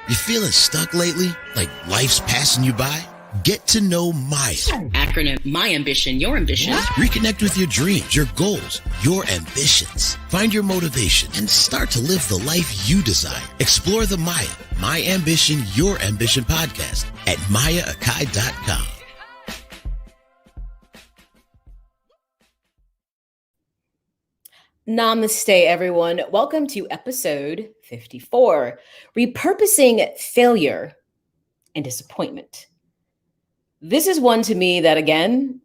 You feeling stuck lately? Like life's passing you by? Get to know M.A.Y.A. Acronym, my ambition, your ambition. Reconnect with your dreams, your goals, your ambitions. Find your motivation and start to live the life you desire. Explore the M.A.Y.A, My Ambition, Your Ambition podcast at M.A.Y.A.com. Namaste, everyone. Welcome to episode 54, Repurposing Failure and Disappointment. This is one to me that, again,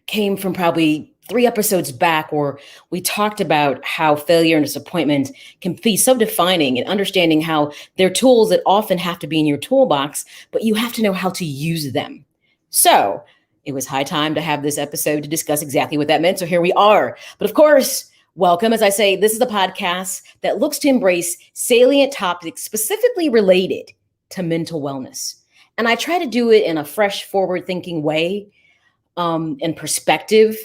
came from probably 3 episodes back where we talked about how failure and disappointment can be so defining and understanding how they're tools that often have to be in your toolbox, but you have to know how to use them. So it was high time to have this episode to discuss exactly what that meant. So here we are. But of course, welcome. As I say, this is the podcast that looks to embrace salient topics specifically related to mental wellness. And I try to do it in a fresh, forward-thinking way and perspective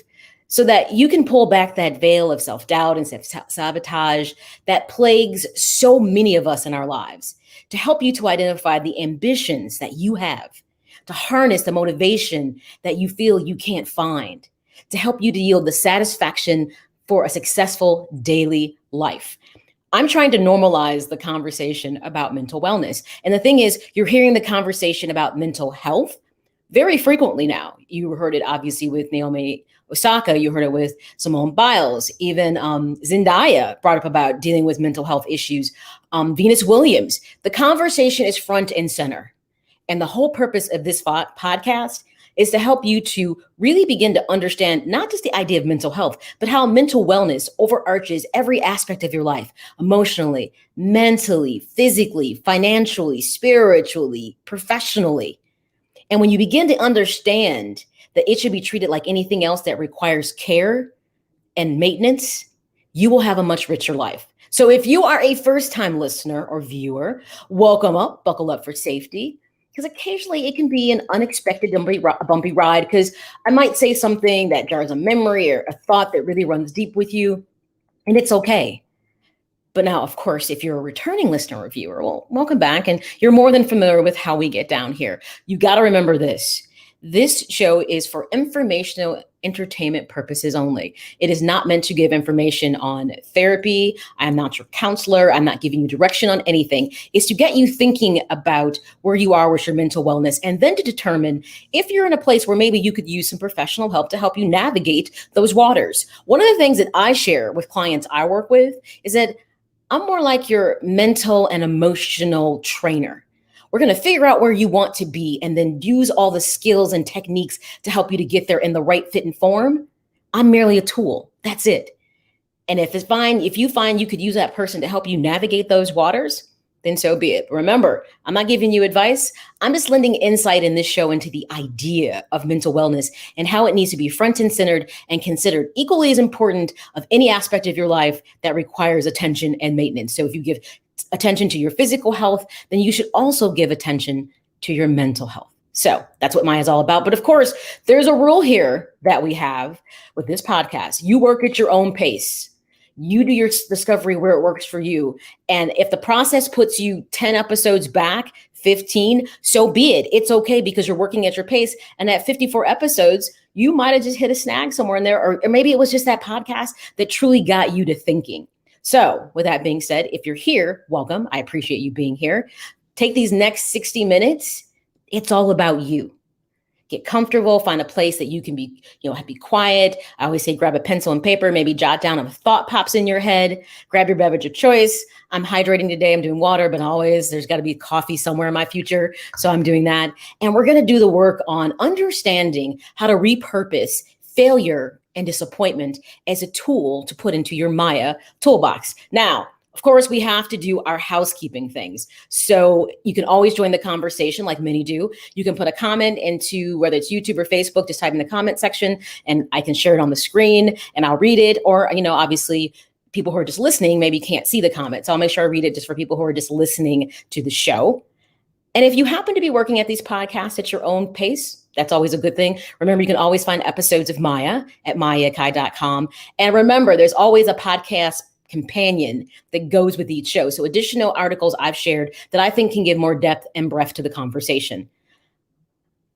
so that you can pull back that veil of self-doubt and self-sabotage that plagues so many of us in our lives, to help you to identify the ambitions that you have, to harness the motivation that you feel you can't find, to help you to yield the satisfaction for a successful daily life. I'm trying to normalize the conversation about mental wellness. And the thing is, you're hearing the conversation about mental health very frequently now. You heard it obviously with Naomi Osaka. You heard it with Simone Biles. Even Zendaya brought up about dealing with mental health issues. Venus Williams. The conversation is front and center. And the whole purpose of this podcast is to help you to really begin to understand not just the idea of mental health, but how mental wellness overarches every aspect of your life, emotionally, mentally, physically, financially, spiritually, professionally. And when you begin to understand that it should be treated like anything else that requires care and maintenance, you will have a much richer life. So if you are a first-time listener or viewer, welcome up, buckle up for safety. Because occasionally it can be an unexpected bumpy ride, because I might say something that jars a memory or a thought that really runs deep with you, and it's okay. But now, of course, if you're a returning listener or viewer, well, welcome back, and you're more than familiar with how we get down here. You got to remember this. This show is for informational entertainment purposes only. It is not meant to give information on therapy. I am not your counselor. I'm not giving you direction on anything. It's to get you thinking about where you are with your mental wellness, and then to determine if you're in a place where maybe you could use some professional help to help you navigate those waters. One of the things that I share with clients I work with is that I'm more like your mental and emotional trainer. We're going to figure out where you want to be and then use all the skills and techniques to help you to get there in the right fit and form. I'm merely a tool. That's it. And if you find you could use that person to help you navigate those waters, then so be it. Remember, I'm not giving you advice. I'm just lending insight in this show into the idea of mental wellness and how it needs to be front and centered and considered equally as important of any aspect of your life that requires attention and maintenance. So if you give attention to your physical health, then you should also give attention to your mental health. So that's what M.A.Y.A is all about. But of course, there's a rule here that we have with this podcast. You work at your own pace. You do your discovery where it works for you. And if the process puts you 10 episodes back, 15, so be it. It's okay, because you're working at your pace. And at 54 episodes, you might have just hit a snag somewhere in there, or maybe it was just that podcast that truly got you to thinking. So with that being said, if you're here, welcome. I appreciate you being here. Take these next 60 minutes. It's all about you. Get comfortable, find a place that you can be quiet. I always say grab a pencil and paper, maybe jot down if a thought pops in your head. Grab your beverage of choice. I'm hydrating today. I'm doing water, but always there's got to be coffee somewhere in my future. So I'm doing that. And we're going to do the work on understanding how to repurpose failure and disappointment as a tool to put into your M.A.Y.A toolbox. Now, of course, we have to do our housekeeping things. So you can always join the conversation like many do. You can put a comment into whether it's YouTube or Facebook, just type in the comment section and I can share it on the screen and I'll read it. Or, obviously people who are just listening maybe can't see the comments. So I'll make sure I read it just for people who are just listening to the show. And if you happen to be working at these podcasts at your own pace, that's always a good thing. Remember, you can always find episodes of M.A.Y.A at M.A.Y.A.com. And remember, there's always a podcast companion that goes with each show. So additional articles I've shared that I think can give more depth and breadth to the conversation.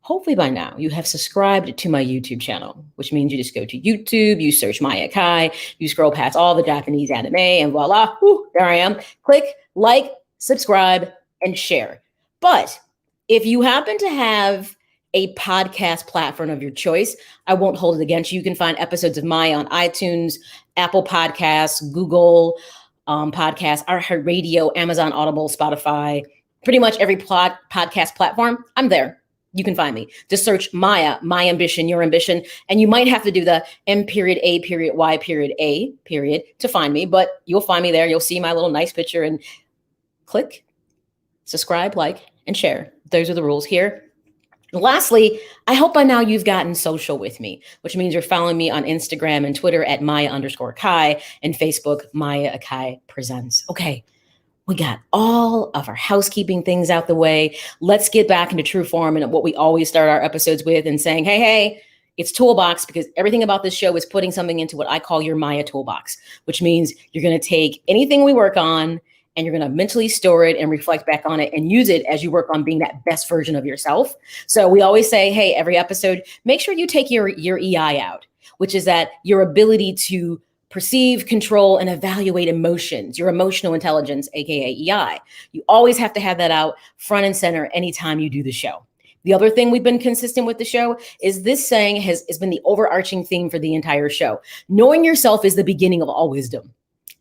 Hopefully by now you have subscribed to my YouTube channel, which means you just go to YouTube, you search M.A.Y.A, you scroll past all the Japanese anime, and voila, there I am. Click, like, subscribe, and share. But if you happen to have a podcast platform of your choice, I won't hold it against you. You can find episodes of M.A.Y.A on iTunes, Apple Podcasts, Google Podcasts, iHeartRadio, Amazon Audible, Spotify, pretty much every podcast platform. I'm there. You can find me. Just search M.A.Y.A, my ambition, your ambition. And you might have to do the M.A.Y.A to find me, but you'll find me there. You'll see my little nice picture and click, subscribe, like, and share. Those are the rules here. Lastly, I hope by now you've gotten social with me, which means you're following me on Instagram and Twitter at Maya_Kai and Facebook, M.A.Y.A Kai Presents. Okay. We got all of our housekeeping things out the way. Let's get back into true form and what we always start our episodes with and saying, hey, it's toolbox, because everything about this show is putting something into what I call your M.A.Y.A toolbox, which means you're going to take anything we work on and you're going to mentally store it and reflect back on it and use it as you work on being that best version of yourself. So we always say, hey, every episode, make sure you take your EI out, which is that your ability to perceive, control, and evaluate emotions, your emotional intelligence, aka EI. You always have to have that out front and center anytime you do the show. The other thing we've been consistent with the show is this saying has been the overarching theme for the entire show. Knowing yourself is the beginning of all wisdom.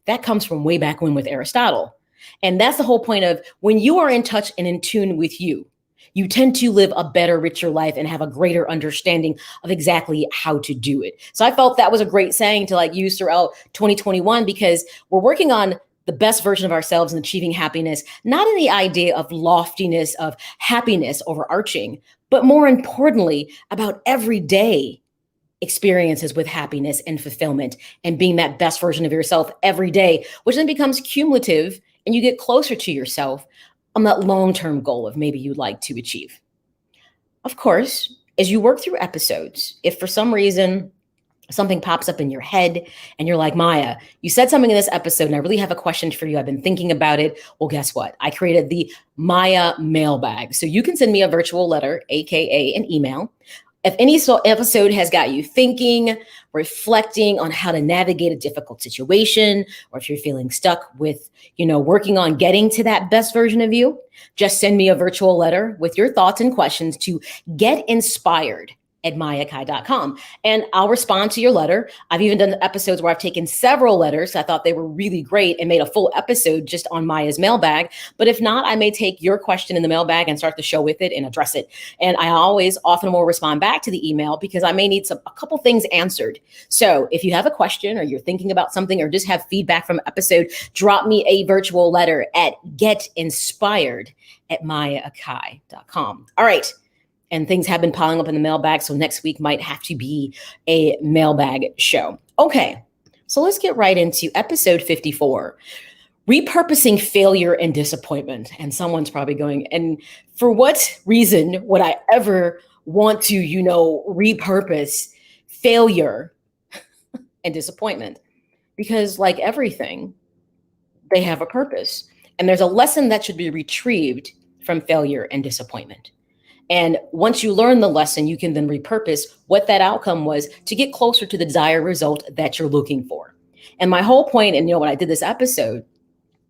That comes from way back when with Aristotle. And that's the whole point of when you are in touch and in tune with you, you tend to live a better, richer life and have a greater understanding of exactly how to do it. So I felt that was a great saying to use throughout 2021, because we're working on the best version of ourselves and achieving happiness, not in the idea of loftiness, of happiness overarching, but more importantly, about everyday experiences with happiness and fulfillment and being that best version of yourself every day, which then becomes cumulative and you get closer to yourself on that long-term goal of maybe you'd like to achieve. Of course, as you work through episodes, if for some reason something pops up in your head and you're like, Maya, you said something in this episode and I really have a question for you. I've been thinking about it. Well, guess what? I created the M.A.Y.A mailbag. So you can send me a virtual letter, AKA an email. If any episode has got you thinking, reflecting on how to navigate a difficult situation, or if you're feeling stuck with, working on getting to that best version of you, just send me a virtual letter with your thoughts and questions to getinspired@mayakai.com. And I'll respond to your letter. I've even done episodes where I've taken several letters. I thought they were really great and made a full episode just on Maya's mailbag. But if not, I may take your question in the mailbag and start the show with it and address it. And I often will respond back to the email because I may need a couple things answered. So if you have a question or you're thinking about something or just have feedback from an episode, drop me a virtual letter at getinspired@mayakai.com. All right. And things have been piling up in the mailbag, so next week might have to be a mailbag show. Okay, so let's get right into episode 54, Repurposing Failure and Disappointment. And someone's probably going, and for what reason would I ever want to, repurpose failure and disappointment? Because like everything, they have a purpose. And there's a lesson that should be retrieved from failure and disappointment. And once you learn the lesson, you can then repurpose what that outcome was to get closer to the desired result that you're looking for. And my whole point, and when I did this episode,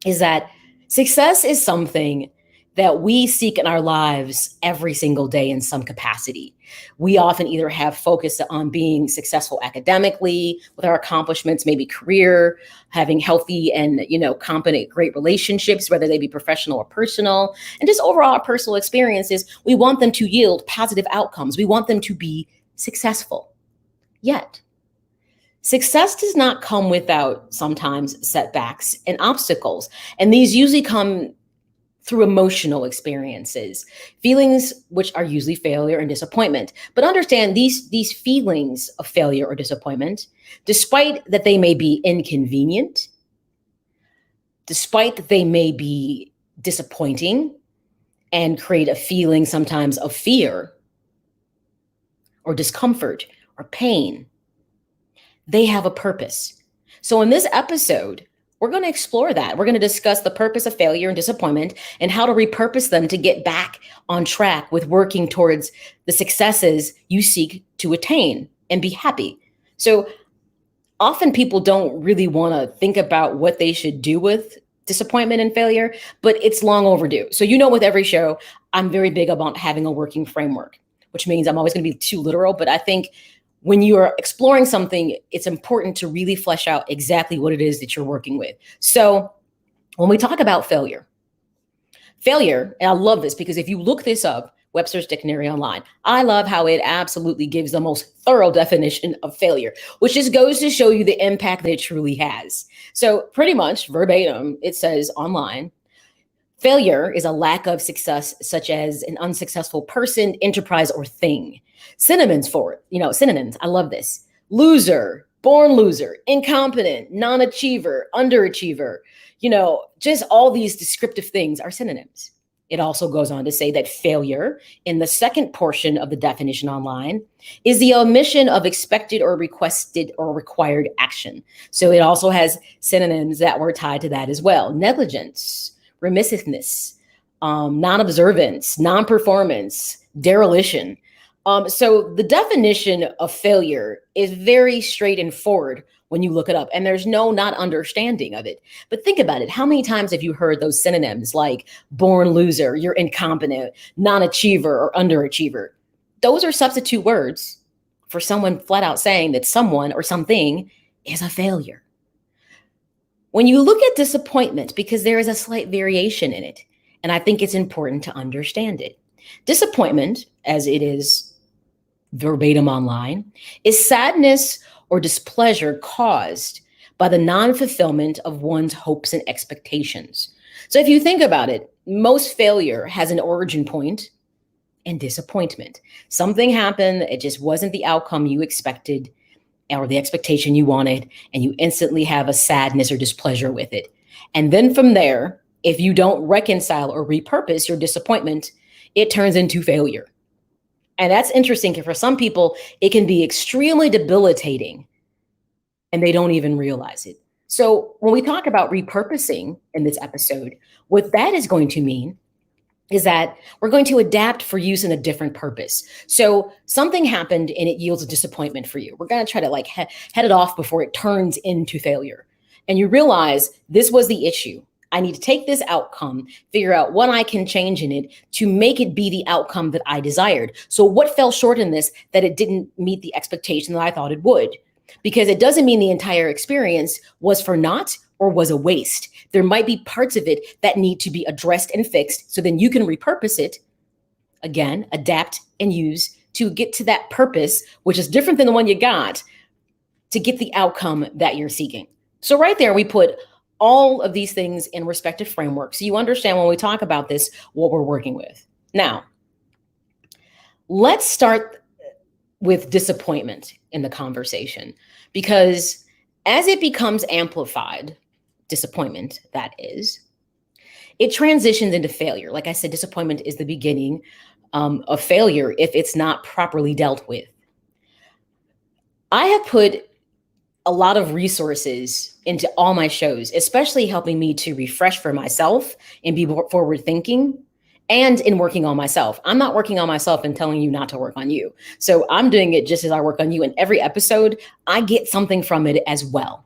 is that success is something that we seek in our lives every single day in some capacity. We often either have focus on being successful academically with our accomplishments, maybe career, having healthy and, competent, great relationships, whether they be professional or personal, and just overall our personal experiences. We want them to yield positive outcomes. We want them to be successful. Yet, success does not come without sometimes setbacks and obstacles. And these usually come through emotional experiences, feelings which are usually failure and disappointment. But understand these feelings of failure or disappointment, despite that they may be inconvenient, despite that they may be disappointing and create a feeling sometimes of fear or discomfort or pain, they have a purpose. So in this episode, We're going to explore that. We're going to discuss the purpose of failure and disappointment and how to repurpose them to get back on track with working towards the successes you seek to attain and be happy. So often people don't really want to think about what they should do with disappointment and failure, but it's long overdue. So, with every show, I'm very big about having a working framework, which means I'm always going to be too literal. But I think when you are exploring something, it's important to really flesh out exactly what it is that you're working with. So when we talk about failure, and I love this because if you look this up, Webster's Dictionary online, I love how it absolutely gives the most thorough definition of failure, which just goes to show you the impact that it truly has. So pretty much verbatim, it says online, failure is a lack of success, such as an unsuccessful person, enterprise, or thing. Synonyms for it, synonyms. I love this. Loser, born loser, incompetent, non-achiever, underachiever, just all these descriptive things are synonyms. It also goes on to say that failure, in the second portion of the definition online, is the omission of expected or requested or required action. So it also has synonyms that were tied to that as well. Negligence, remissiveness, non-observance, non-performance, dereliction. So the definition of failure is very straight and forward when you look it up, and there's no not understanding of it. But think about it. How many times have you heard those synonyms like born loser, you're incompetent, non-achiever, or underachiever? Those are substitute words for someone flat out saying that someone or something is a failure. When you look at disappointment, because there is a slight variation in it, and I think it's important to understand it. Disappointment, as it is verbatim online, is sadness or displeasure caused by the non-fulfillment of one's hopes and expectations. So if you think about it, most failure has an origin point and disappointment. Something happened, it just wasn't the outcome you expected or the expectation you wanted, and you instantly have a sadness or displeasure with it. And then from there, if you don't reconcile or repurpose your disappointment, it turns into failure. And that's interesting because for some people, it can be extremely debilitating and they don't even realize it. So when we talk about repurposing in this episode, what that is going to mean is that we're going to adapt for use in a different purpose. So something happened and it yields a disappointment for you. We're going to try to head it off before it turns into failure. And you realize this was the issue. I need to take this outcome, figure out what I can change in it to make it be the outcome that I desired. So what fell short in this that it didn't meet the expectation that I thought it would? Because it doesn't mean the entire experience was for naught or was a waste. There might be parts of it that need to be addressed and fixed. So then you can repurpose it, again, adapt and use to get to that purpose, which is different than the one you got, to get the outcome that you're seeking. So right there, we put all of these things in respective frameworks. So you understand when we talk about this, what we're working with. Now, let's start with disappointment in the conversation, because as it becomes amplified, disappointment, that is, it transitions into failure. Like I said, disappointment is the beginning of failure if it's not properly dealt with. I have put a lot of resources into all my shows, especially helping me to refresh for myself and be forward thinking and in working on myself. I'm not working on myself and telling you not to work on you. So I'm doing it just as I work on you. And every episode, I get something from it as well.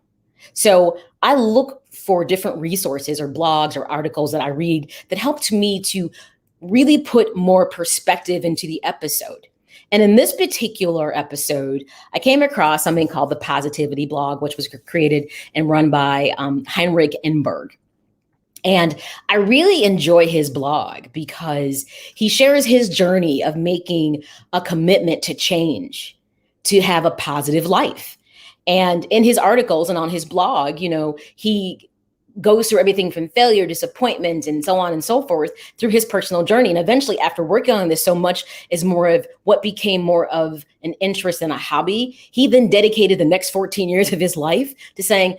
So I look for different resources or blogs or articles that I read that helped me to really put more perspective into the episode. And in this particular episode, I came across something called the Positivity Blog, which was created and run by Heinrich Enberg. And I really enjoy his blog because he shares his journey of making a commitment to change, to have a positive life. And in his articles and on his blog, he goes through everything from failure, disappointment, and so on and so forth through his personal journey. And eventually, after working on this so much as more of what became more of an interest and a hobby, he then dedicated the next 14 years of his life to saying,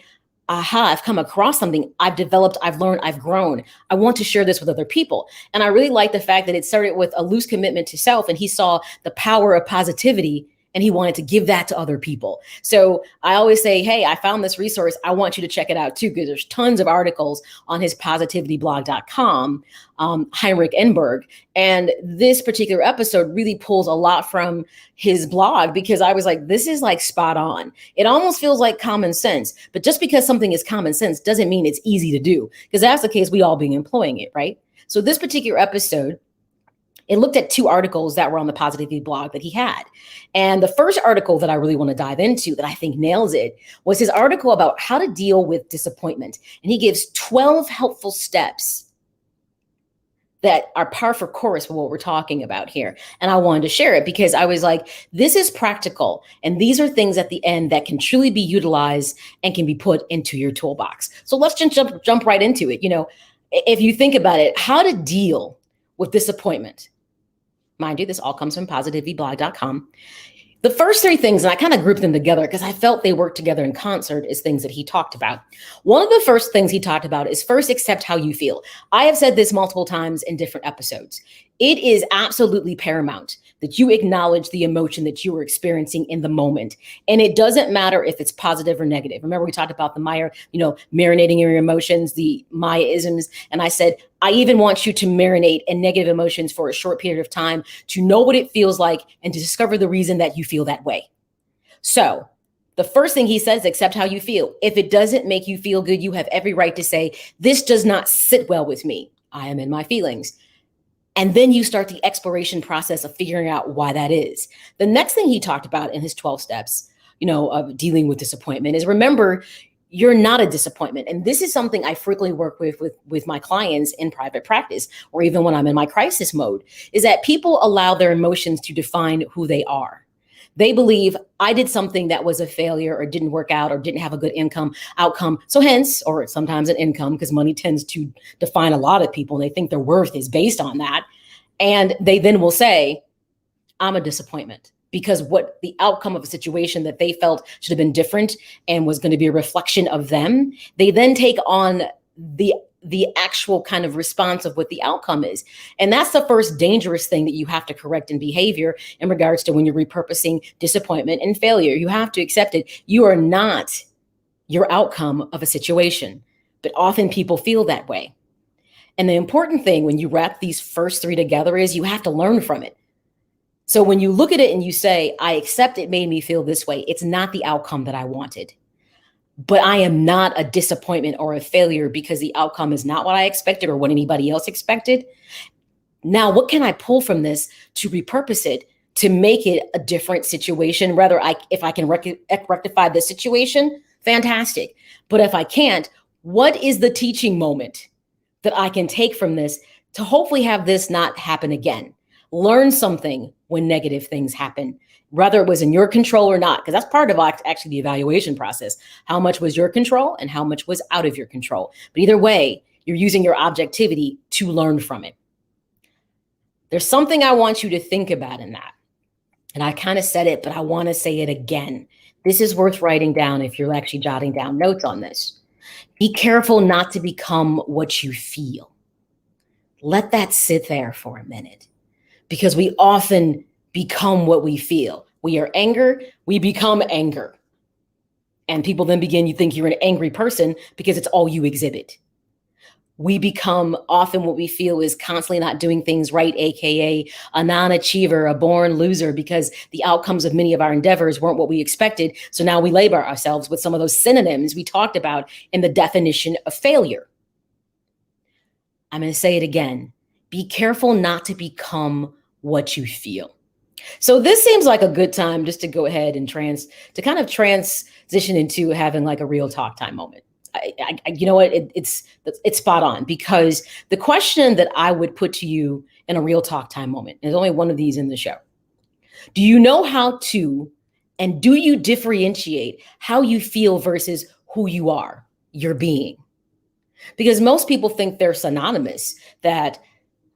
aha, I've come across something, I've developed, I've learned, I've grown. I want to share this with other people. And I really like the fact that it started with a loose commitment to self, and he saw the power of positivity and he wanted to give that to other people. So I always say, hey, I found this resource. I want you to check it out too, because there's tons of articles on his positivityblog.com, Heinrich Enberg. And this particular episode really pulls a lot from his blog, because I was like, this is like spot on. It almost feels like common sense, but just because something is common sense doesn't mean it's easy to do, because that's the case, we all be employing it, right? So this particular episode, it looked at 2 articles that were on the Positivity blog that he had. And the first article that I really want to dive into that I think nails it was his article about how to deal with disappointment. And he gives 12 helpful steps that are par for course for what we're talking about here. And I wanted to share it because I was like, this is practical. And these are things at the end that can truly be utilized and can be put into your toolbox. So let's jump right into it. You know, if you think about it, how to deal with disappointment. Mind you, this all comes from positivityblog.com. The first 3 things, and I kind of grouped them together because I felt they worked together in concert, is things that he talked about. One of the first things he talked about is first accept how you feel. I have said this multiple times in different episodes. It is absolutely paramount that you acknowledge the emotion that you are experiencing in the moment. And it doesn't matter if it's positive or negative. Remember, we talked about the M.A.Y.A, marinating your emotions, the M.A.Y.A-isms. And I said, I even want you to marinate in negative emotions for a short period of time to know what it feels like and to discover the reason that you feel that way. So the first thing he says, accept how you feel. If it doesn't make you feel good, you have every right to say, this does not sit well with me. I am in my feelings. And then you start the exploration process of figuring out why that is. The next thing he talked about in his 12 steps, of dealing with disappointment is, remember, you're not a disappointment. And this is something I frequently work with my clients in private practice, or even when I'm in my crisis mode, is that people allow their emotions to define who they are. They believe I did something that was a failure or didn't work out or didn't have a good outcome. So hence, or sometimes an income, because money tends to define a lot of people and they think their worth is based on that. And they then will say, I'm a disappointment, because what the outcome of a situation that they felt should have been different and was going to be a reflection of them, they then take on the actual kind of response of what the outcome is. And that's the first dangerous thing that you have to correct in behavior in regards to when you're repurposing disappointment and failure. You have to accept it. You are not your outcome of a situation, but often people feel that way. And the important thing when you wrap these first 3 together is you have to learn from it. So when you look at it and you say, I accept it made me feel this way, it's not the outcome that I wanted. But I am not a disappointment or a failure because the outcome is not what I expected or what anybody else expected. Now, what can I pull from this to repurpose it to make it a different situation? If I can rectify the situation, fantastic. But if I can't, what is the teaching moment that I can take from this to hopefully have this not happen again? Learn something when negative things happen, whether it was in your control or not, because that's part of actually the evaluation process. How much was your control and how much was out of your control? But either way, you're using your objectivity to learn from it. There's something I want you to think about in that. And I kind of said it, but I want to say it again. This is worth writing down if you're actually jotting down notes on this. Be careful not to become what you feel. Let that sit there for a minute, because we often become what we feel. We are anger, we become anger. And people then you think you're an angry person because it's all you exhibit. We become often what we feel is constantly not doing things right, AKA a non-achiever, a born loser, because the outcomes of many of our endeavors weren't what we expected. So now we label ourselves with some of those synonyms we talked about in the definition of failure. I'm going to say it again. Be careful not to become what you feel. So this seems like a good time just to go ahead and kind of transition into having like a real talk time moment. You know what? It's spot on, because the question that I would put to you in a real talk time moment, there's only one of these in the show. Do you know how to, and do you differentiate how you feel versus who you are, your being? Because most people think they're synonymous, that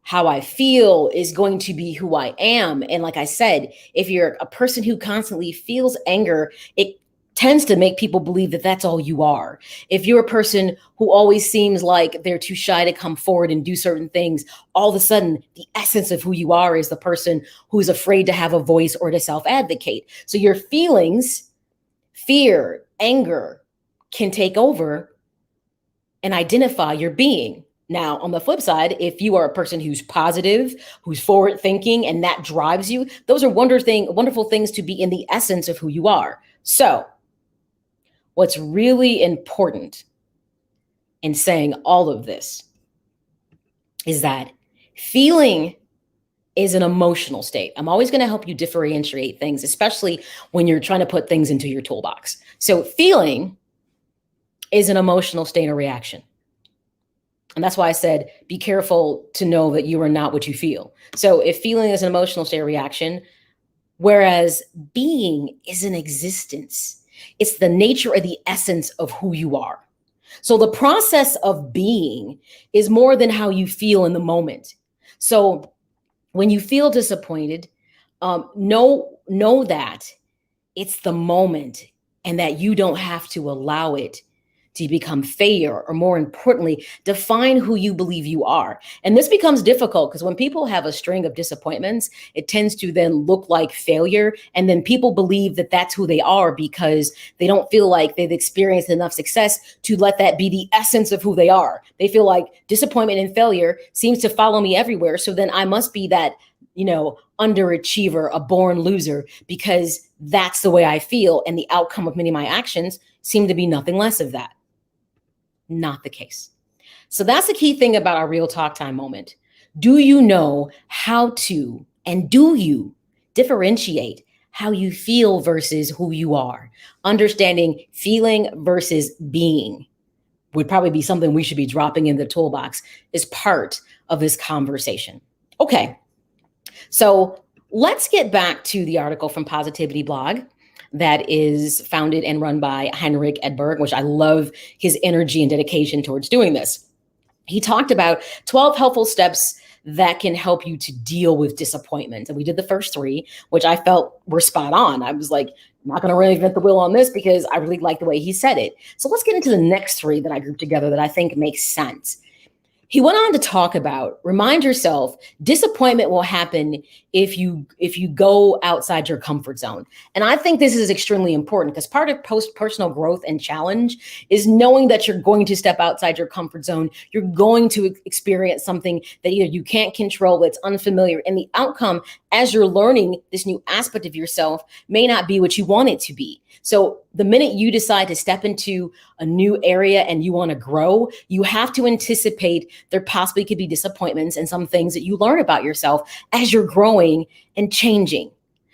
how I feel is going to be who I am. And like I said, if you're a person who constantly feels anger, it tends to make people believe that that's all you are. If you're a person who always seems like they're too shy to come forward and do certain things, all of a sudden the essence of who you are is the person who's afraid to have a voice or to self-advocate. So your feelings, fear, anger can take over and identify your being. Now, on the flip side, if you are a person who's positive, who's forward thinking, and that drives you, those are wonderful things to be in the essence of who you are. So what's really important in saying all of this is that feeling is an emotional state. I'm always going to help you differentiate things, especially when you're trying to put things into your toolbox. So feeling is an emotional state or reaction. And that's why I said, be careful to know that you are not what you feel. So if feeling is an emotional state or reaction, whereas being is an existence, it's the nature or the essence of who you are. So the process of being is more than how you feel in the moment. So when you feel disappointed, know that it's the moment and that you don't have to allow it to become failure, or more importantly, define who you believe you are. And this becomes difficult because when people have a string of disappointments, it tends to then look like failure. And then people believe that that's who they are because they don't feel like they've experienced enough success to let that be the essence of who they are. They feel like disappointment and failure seems to follow me everywhere. So then I must be that, underachiever, a born loser, because that's the way I feel. And the outcome of many of my actions seem to be nothing less of that. Not the case. So that's the key thing about our real talk time moment. Do you know how to, and do you differentiate how you feel versus who you are? Understanding feeling versus being would probably be something we should be dropping in the toolbox as part of this conversation. Okay, so let's get back to the article from Positivity Blog that is founded and run by Heinrich Edberg, which I love his energy and dedication towards doing this. He talked about 12 helpful steps that can help you to deal with disappointment. And we did the first 3, which I felt were spot on. I was like, I'm not going to reinvent the wheel on this because I really like the way he said it. So let's get into the next 3 that I grouped together that I think makes sense. He went on to talk about, remind yourself, disappointment will happen if you go outside your comfort zone. And I think this is extremely important because part of personal growth and challenge is knowing that you're going to step outside your comfort zone. You're going to experience something that either you can't control, that's unfamiliar. And the outcome as you're learning this new aspect of yourself may not be what you want it to be. So the minute you decide to step into a new area and you want to grow, you have to anticipate there possibly could be disappointments and some things that you learn about yourself as you're growing and changing.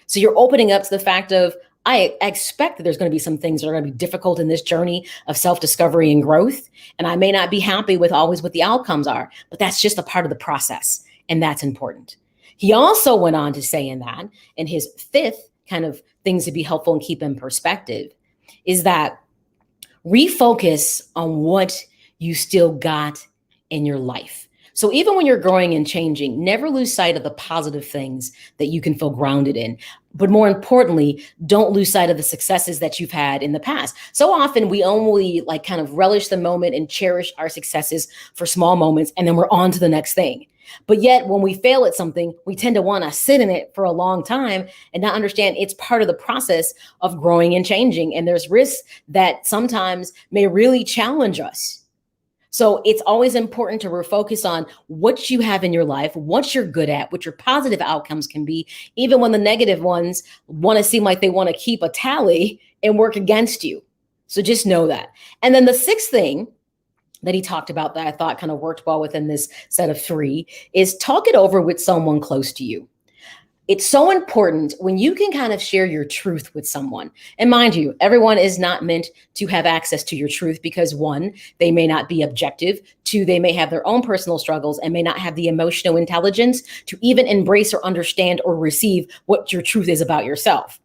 So you're opening up to the fact of, I expect that there's going to be some things that are going to be difficult in this journey of self-discovery and growth. And I may not be happy with always what the outcomes are, but that's just a part of the process. And that's important. He also went on to say in his 5th kind of things to be helpful and keep in perspective is that refocus on what you still got in your life. So even when you're growing and changing, never lose sight of the positive things that you can feel grounded in. But more importantly, don't lose sight of the successes that you've had in the past. So often we only kind of relish the moment and cherish our successes for small moments, and then we're on to the next thing. But yet when we fail at something, we tend to want to sit in it for a long time and not understand it's part of the process of growing and changing. And there's risks that sometimes may really challenge us. So it's always important to refocus on what you have in your life, what you're good at, what your positive outcomes can be, even when the negative ones want to seem like they want to keep a tally and work against you. So just know that. And then the 6th thing that he talked about that I thought kind of worked well within this set of 3 is talk it over with someone close to you. It's so important when you can kind of share your truth with someone. And mind you, everyone is not meant to have access to your truth because 1, they may not be objective. 2, they may have their own personal struggles and may not have the emotional intelligence to even embrace or understand or receive what your truth is about yourself.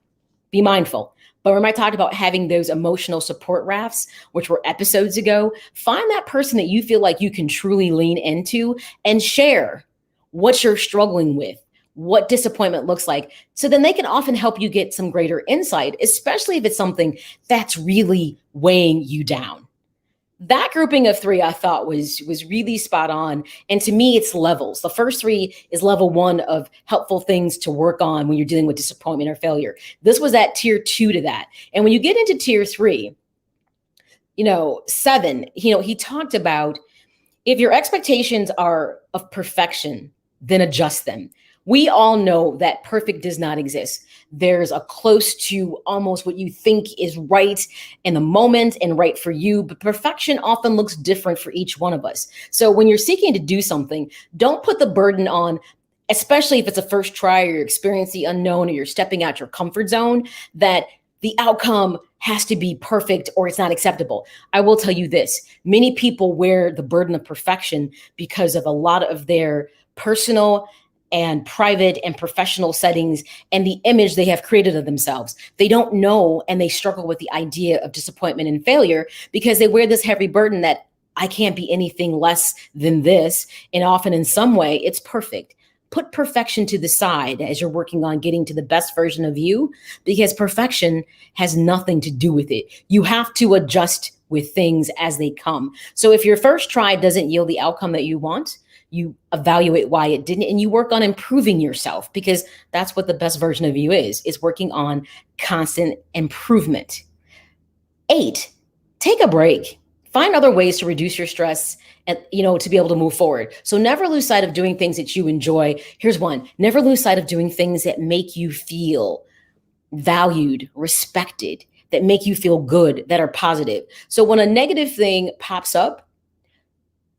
Be mindful. But when I talked about having those emotional support rafts, which were episodes ago, find that person that you feel like you can truly lean into and share what you're struggling with, what disappointment looks like. So then they can often help you get some greater insight, especially if it's something that's really weighing you down. That grouping of three I thought was really spot on. And to me, it's levels. The first three is level one of helpful things to work on when you're dealing with disappointment or failure. This was at tier 2 to that. And when you get into tier 3, 7, he talked about, if your expectations are of perfection, then adjust them. We all know that perfect does not exist. There's a close to almost what you think is right in the moment and right for you, but perfection often looks different for each one of us. So when you're seeking to do something, don't put the burden on, especially if it's a first try or you're experiencing the unknown or you're stepping out your comfort zone, that the outcome has to be perfect or it's not acceptable. I will tell you this, many people wear the burden of perfection because of a lot of their personal and private and professional settings and the image they have created of themselves. They don't know, and they struggle with the idea of disappointment and failure because they wear this heavy burden that I can't be anything less than this. And often in some way it's perfect. Put perfection to the side as you're working on getting to the best version of you, because perfection has nothing to do with it. You have to adjust with things as they come. So if your first try doesn't yield the outcome that you want, you evaluate why it didn't, and you work on improving yourself, because that's what the best version of you is working on constant improvement. 8, take a break. Find other ways to reduce your stress and, to be able to move forward. So never lose sight of doing things that you enjoy. Here's one, never lose sight of doing things that make you feel valued, respected, that make you feel good, that are positive. So when a negative thing pops up,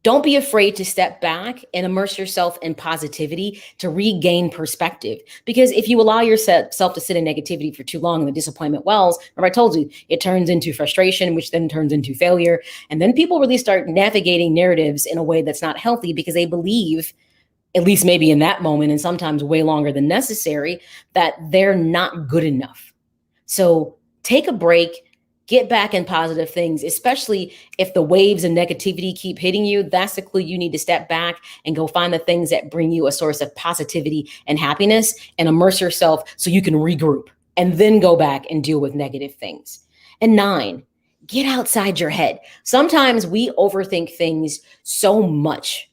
don't be afraid to step back and immerse yourself in positivity to regain perspective. Because if you allow yourself to sit in negativity for too long and the disappointment wells, remember I told you, it turns into frustration, which then turns into failure. And then people really start navigating narratives in a way that's not healthy because they believe, at least maybe in that moment, and sometimes way longer than necessary, that they're not good enough. So take a break. Get back in positive things, especially if the waves of negativity keep hitting you. That's the clue. You need to step back and go find the things that bring you a source of positivity and happiness and immerse yourself so you can regroup and then go back and deal with negative things. And 9, get outside your head. Sometimes we overthink things so much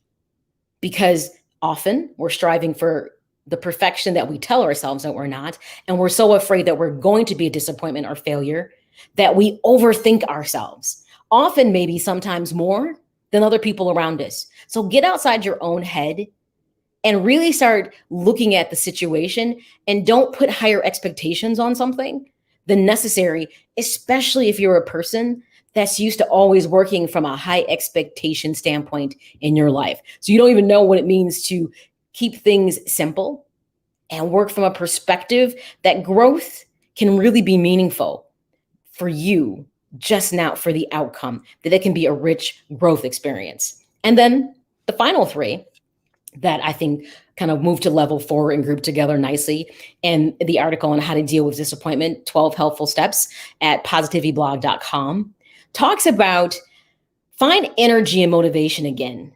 because often we're striving for the perfection that we tell ourselves that we're not. And we're so afraid that we're going to be a disappointment or failure that we overthink ourselves, often maybe sometimes more than other people around us. So get outside your own head and really start looking at the situation, and don't put higher expectations on something than necessary, especially if you're a person that's used to always working from a high expectation standpoint in your life. So you don't even know what it means to keep things simple and work from a perspective that growth can really be meaningful for you, just not for the outcome, that it can be a rich growth experience. And then the final 3 that I think kind of move to level 4 and group together nicely. And the article on how to deal with disappointment, 12 helpful steps at positivityblog.com, talks about find energy and motivation again,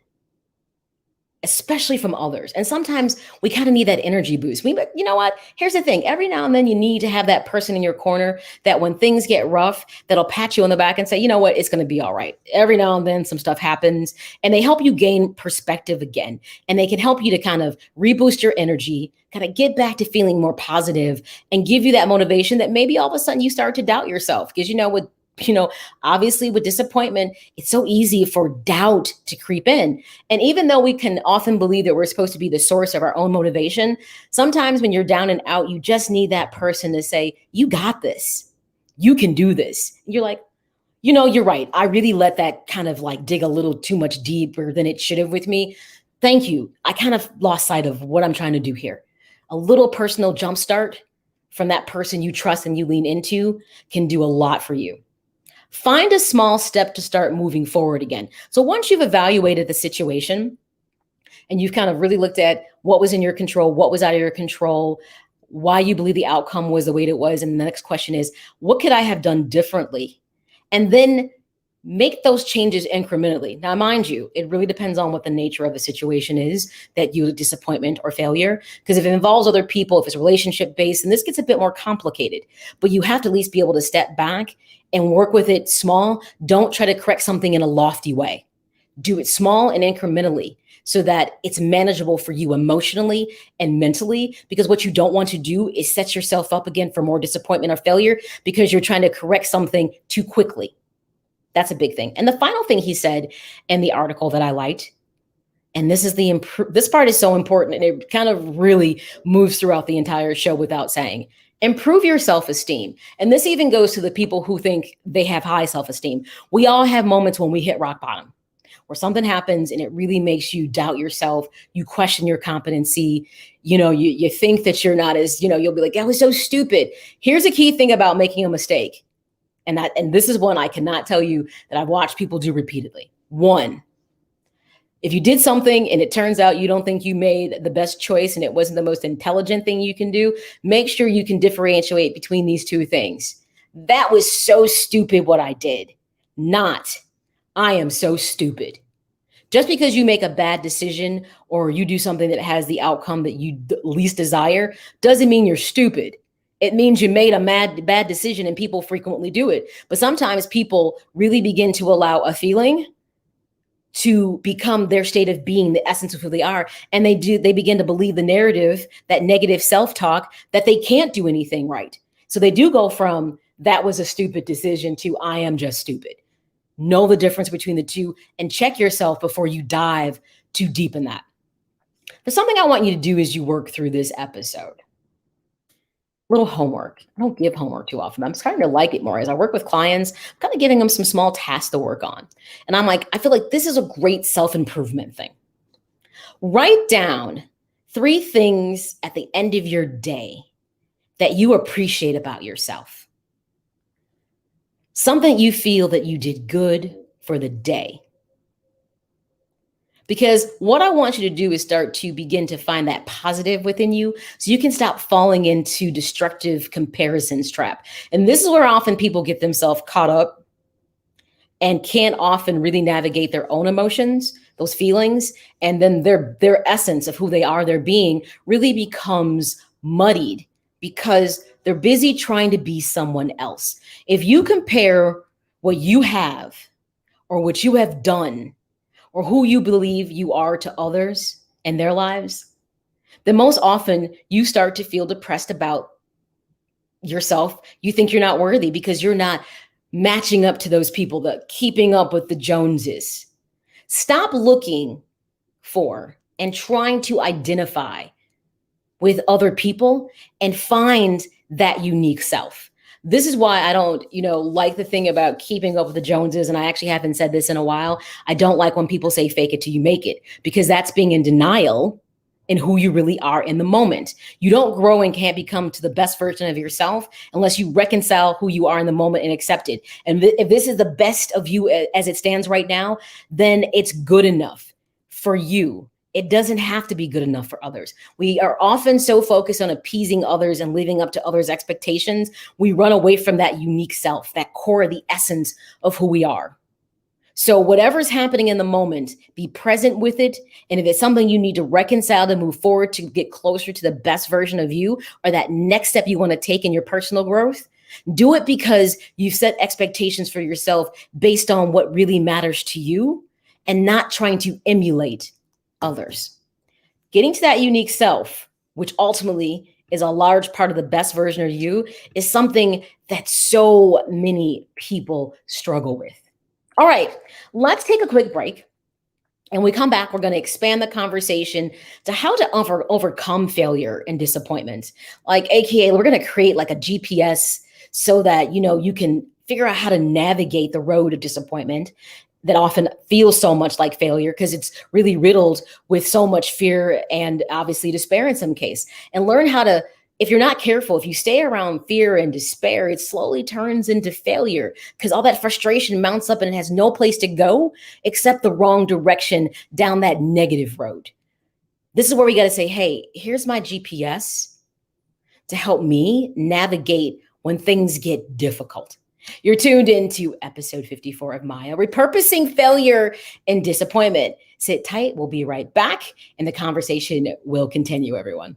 especially from others. And sometimes we kind of need that energy boost. But you know what? Here's the thing. Every now and then you need to have that person in your corner that when things get rough, that'll pat you on the back and say, you know what? It's going to be all right. Every now and then some stuff happens, and they help you gain perspective again. And they can help you to kind of reboost your energy, kind of get back to feeling more positive, and give you that motivation that maybe all of a sudden you start to doubt yourself. Because obviously with disappointment, it's so easy for doubt to creep in. And even though we can often believe that we're supposed to be the source of our own motivation, sometimes when you're down and out, you just need that person to say, you got this, you can do this. And you're like, you're right. I really let that kind of like dig a little too much deeper than it should have with me. Thank you. I kind of lost sight of what I'm trying to do here. A little personal jumpstart from that person you trust and you lean into can do a lot for you. Find a small step to start moving forward again. So once you've evaluated the situation and you've kind of really looked at what was in your control, what was out of your control, why you believe the outcome was the way it was, and the next question is, what could I have done differently? And then Make those changes incrementally. Now, mind you, it really depends on what the nature of the situation is that you disappointment or failure. Because if it involves other people, if it's relationship based, and this gets a bit more complicated, but you have to at least be able to step back and work with it small. Don't try to correct something in a lofty way. Do it small and incrementally so that it's manageable for you emotionally and mentally. Because what you don't want to do is set yourself up again for more disappointment or failure because you're trying to correct something too quickly. That's a big thing. And the final thing he said in the article that I liked, and this is this part is so important, and it kind of really moves throughout the entire show without saying, improve your self-esteem. And this even goes to the people who think they have high self-esteem. We all have moments when we hit rock bottom, where something happens and it really makes you doubt yourself. You question your competency. You think that you're not as, you'll be like, that was so stupid. Here's a key thing about making a mistake. And this is one I cannot tell you that I've watched people do repeatedly. One, if you did something and it turns out you don't think you made the best choice and it wasn't the most intelligent thing you can do, make sure you can differentiate between these two things. That was so stupid what I did. Not, I am so stupid. Just because you make a bad decision or you do something that has the outcome that you least desire doesn't mean you're stupid. It means you made a bad decision, and people frequently do it. But sometimes people really begin to allow a feeling to become their state of being, the essence of who they are. And they begin to believe the narrative, that negative self-talk, that they can't do anything right. So they do go from that was a stupid decision to I am just stupid. Know the difference between the two and check yourself before you dive too deep in that. There's something I want you to do as you work through this episode. Little homework. I don't give homework too often. I'm starting to like it more. As I work with clients, I'm kind of giving them some small tasks to work on. And I'm like, I feel like this is a great self-improvement thing. Write down 3 things at the end of your day that you appreciate about yourself. Something you feel that you did good for the day. Because what I want you to do is start to begin to find that positive within you so you can stop falling into destructive comparisons trap. And this is where often people get themselves caught up and can't often really navigate their own emotions, those feelings, and then their essence of who they are, their being really becomes muddied because they're busy trying to be someone else. If you compare what you have or what you have done or who you believe you are to others and their lives, then most often you start to feel depressed about yourself. You think you're not worthy because you're not matching up to those people, keeping up with the Joneses. Stop looking for and trying to identify with other people and find that unique self. This is why I don't, like the thing about keeping up with the Joneses. And I actually haven't said this in a while. I don't like when people say fake it till you make it, because that's being in denial in who you really are in the moment. You don't grow and can't become to the best version of yourself unless you reconcile who you are in the moment and accept it. And if this is the best of you as it stands right now, then it's good enough for you. It doesn't have to be good enough for others. We are often so focused on appeasing others and living up to others' expectations. We run away from that unique self, that core, the essence of who we are. So whatever's happening in the moment, be present with it. And if it's something you need to reconcile to move forward to get closer to the best version of you, or that next step you want to take in your personal growth, do it because you've set expectations for yourself based on what really matters to you and not trying to emulate others. Getting to that unique self, which ultimately is a large part of the best version of you, is something that so many people struggle with. All right, let's take a quick break. And when we come back, we're going to expand the conversation to how to overcome failure and disappointment. AKA, we're going to create like a GPS so that, you can figure out how to navigate the road of disappointment that often feels so much like failure because it's really riddled with so much fear and obviously despair in some case. And learn how to, if you're not careful, if you stay around fear and despair, it slowly turns into failure because all that frustration mounts up and it has no place to go except the wrong direction down that negative road. This is where we got to say, hey, here's my GPS to help me navigate when things get difficult. You're tuned into episode 54 of M.A.Y.A, Repurposing Failure and Disappointment. Sit tight. We'll be right back, and the conversation will continue, everyone.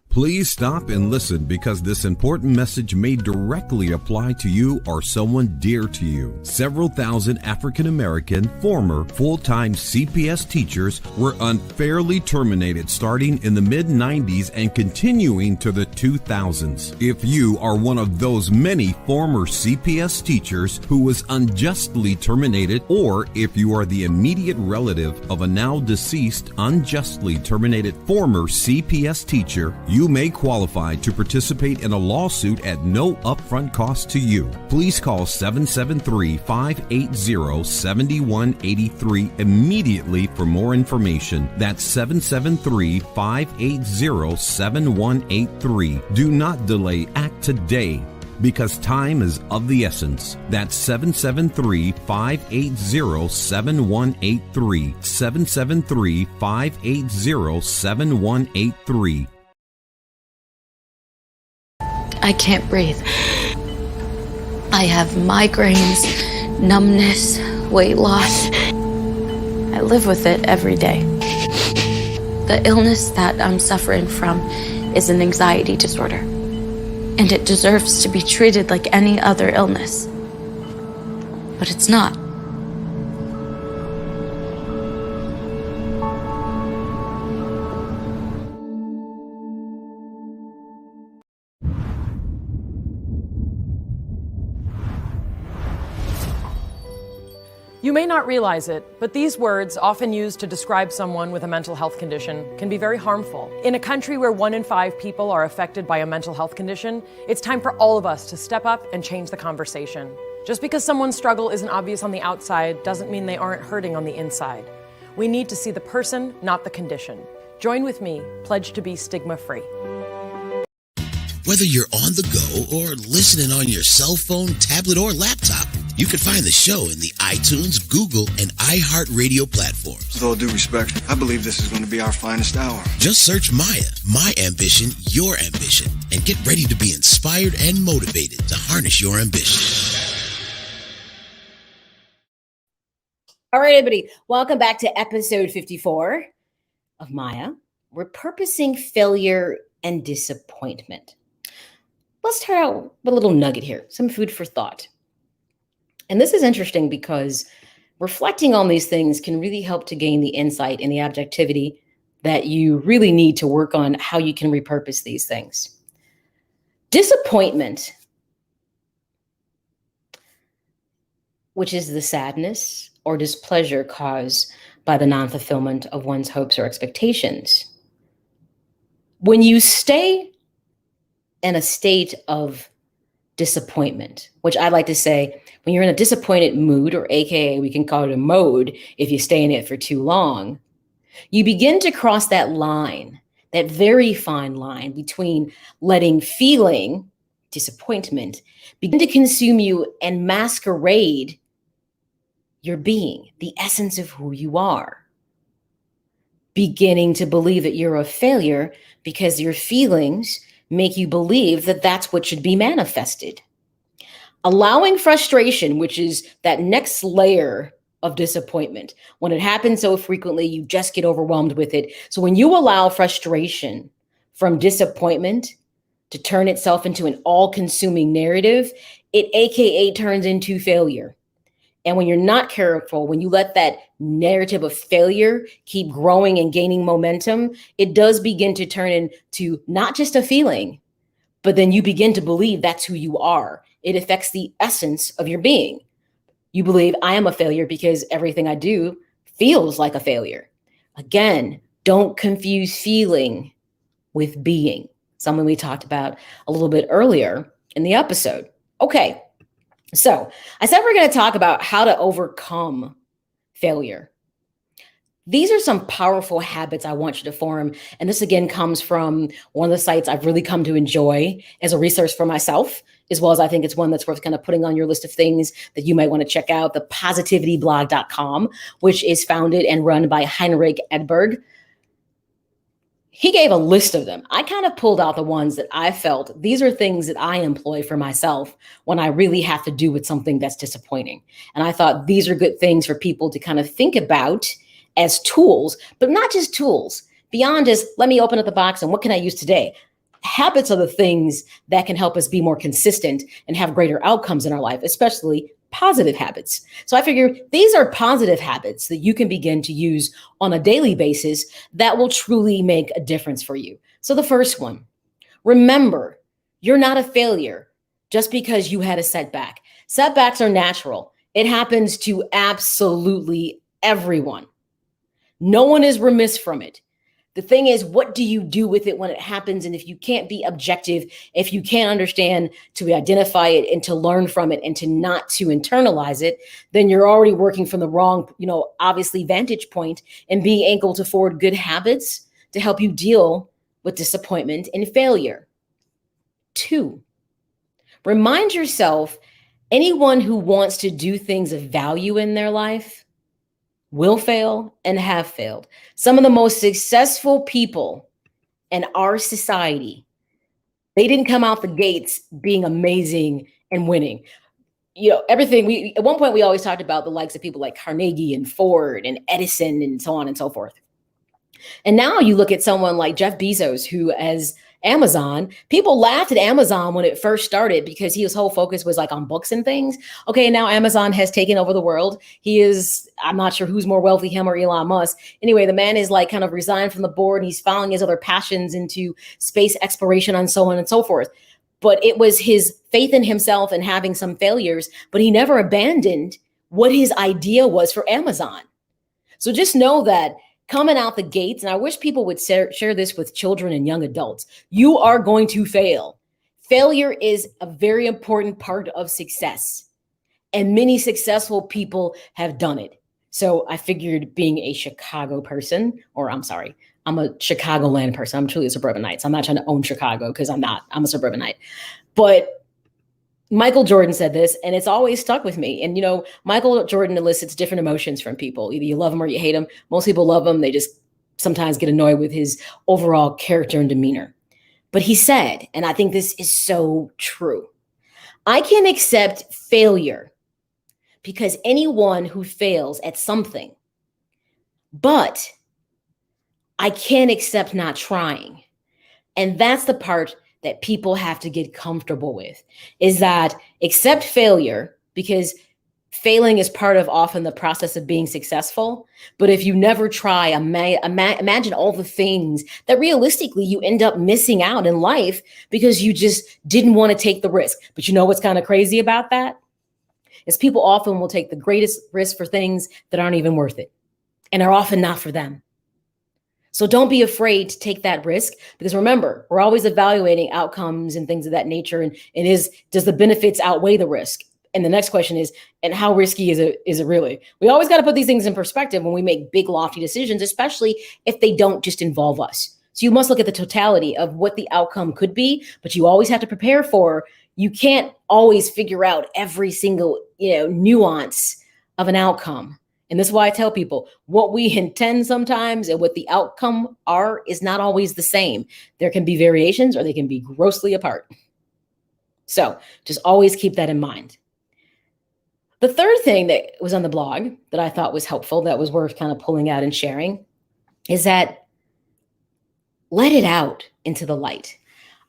Please stop and listen, because this important message may directly apply to you or someone dear to you. Several thousand African American former full-time CPS teachers were unfairly terminated starting in the mid-90s and continuing to the 2000s. If you are one of those many former CPS teachers who was unjustly terminated, or if you are the immediate relative of a now deceased unjustly terminated former CPS teacher, you may qualify to participate in a lawsuit at no upfront cost to you. Please call 773-580-7183 immediately for more information. That's 773-580-7183. Do not delay. Act today, because time is of the essence. That's 773-580-7183. 773-580-7183. I can't breathe. I have migraines, numbness, weight loss. I live with it every day. The illness that I'm suffering from is an anxiety disorder, and it deserves to be treated like any other illness. But it's not. You may not realize it, but these words, often used to describe someone with a mental health condition, can be very harmful. In a country where 1 in 5 people are affected by a mental health condition, it's time for all of us to step up and change the conversation. Just because someone's struggle isn't obvious on the outside doesn't mean they aren't hurting on the inside. We need to see the person, not the condition. Join with me, pledge to be stigma-free. Whether you're on the go or listening on your cell phone, tablet, or laptop, you can find the show in the iTunes, Google, and iHeartRadio platforms. With all due respect, I believe this is going to be our finest hour. Just search M.A.Y.A, My Ambition, Your Ambition, and get ready to be inspired and motivated to harness your ambition. All right, everybody. Welcome back to episode 54 of M.A.Y.A, Repurposing Failure and Disappointment. Let's start out with a little nugget here, some food for thought. And this is interesting because reflecting on these things can really help to gain the insight and the objectivity that you really need to work on how you can repurpose these things. Disappointment, which is the sadness or displeasure caused by the non-fulfillment of one's hopes or expectations. When you stay in a state of disappointment, which I like to say, when you're in a disappointed mood, or AKA we can call it a mode if you stay in it for too long, you begin to cross that line, that very fine line between letting feeling, disappointment, begin to consume you and masquerade your being, the essence of who you are. Beginning to believe that you're a failure because your feelings make you believe that that's what should be manifested. Allowing frustration, which is that next layer of disappointment. When it happens so frequently, you just get overwhelmed with it. So when you allow frustration from disappointment to turn itself into an all-consuming narrative, it AKA turns into failure. And when you're not careful, when you let that narrative of failure keep growing and gaining momentum, it does begin to turn into not just a feeling, but then you begin to believe that's who you are. It affects the essence of your being. You believe I am a failure because everything I do feels like a failure. Again, don't confuse feeling with being, something we talked about a little bit earlier in the episode. Okay. So I said we're going to talk about how to overcome failure. These are some powerful habits I want you to form. And this again comes from one of the sites I've really come to enjoy as a resource for myself, as well as I think it's one that's worth kind of putting on your list of things that you might want to check out, the positivityblog.com, which is founded and run by Heinrich Edberg. He gave a list of them. I kind of pulled out the ones that I felt these are things that I employ for myself when I really have to do with something that's disappointing. And I thought these are good things for people to kind of think about as tools, but not just tools. Beyond just let me open up the box and what can I use today? Habits are the things that can help us be more consistent and have greater outcomes in our life, especially positive habits. So I figure these are positive habits that you can begin to use on a daily basis that will truly make a difference for you. So the first one, remember, you're not a failure just because you had a setback. Setbacks are natural. It happens to absolutely everyone. No one is remiss from it. The thing is, what do you do with it when it happens? And if you can't be objective, if you can't understand to identify it and to learn from it and to not to internalize it, then you're already working from the wrong, obviously vantage point, and being able to forward good habits to help you deal with disappointment and failure. 2, remind yourself anyone who wants to do things of value in their life will fail and have failed. Some of the most successful people in our society, they didn't come out the gates being amazing and winning. Everything at one point we always talked about the likes of people like Carnegie and Ford and Edison and so on and so forth. And now you look at someone like Jeff Bezos, who as Amazon, people laughed at Amazon when it first started because his whole focus was like on books and things. Okay, now Amazon has taken over the world. I'm not sure who's more wealthy, him or Elon Musk. Anyway, the man is like kind of resigned from the board and he's following his other passions into space exploration and so on and so forth. But it was his faith in himself and having some failures, but he never abandoned what his idea was for Amazon. So just know that coming out the gates, and I wish people would share this with children and young adults, you are going to fail. Failure is a very important part of success, and many successful people have done it. So I figured being a Chicago person, I'm a Chicagoland person. I'm truly a suburbanite. So I'm not trying to own Chicago because I'm not. I'm a suburbanite. But Michael Jordan said this, and it's always stuck with me. And, Michael Jordan elicits different emotions from people. Either you love him or you hate him. Most people love him. They just sometimes get annoyed with his overall character and demeanor. But he said, and I think this is so true, I can accept failure because anyone who fails at something, but I can't accept not trying. And that's the part that people have to get comfortable with, is that accept failure because failing is part of often the process of being successful. But if you never try, imagine all the things that realistically you end up missing out in life because you just didn't want to take the risk. But you know what's kind of crazy about that? Is people often will take the greatest risk for things that aren't even worth it and are often not for them. So don't be afraid to take that risk, because remember, we're always evaluating outcomes and things of that nature. And does the benefits outweigh the risk? And the next question is, and how risky is it really? We always got to put these things in perspective when we make big, lofty decisions, especially if they don't just involve us. So you must look at the totality of what the outcome could be, but you always have to prepare for, you can't always figure out every single, nuance of an outcome. And this is why I tell people what we intend sometimes and what the outcome are is not always the same. There can be variations or they can be grossly apart. So just always keep that in mind. The third thing that was on the blog that I thought was helpful, that was worth kind of pulling out and sharing, is that let it out into the light.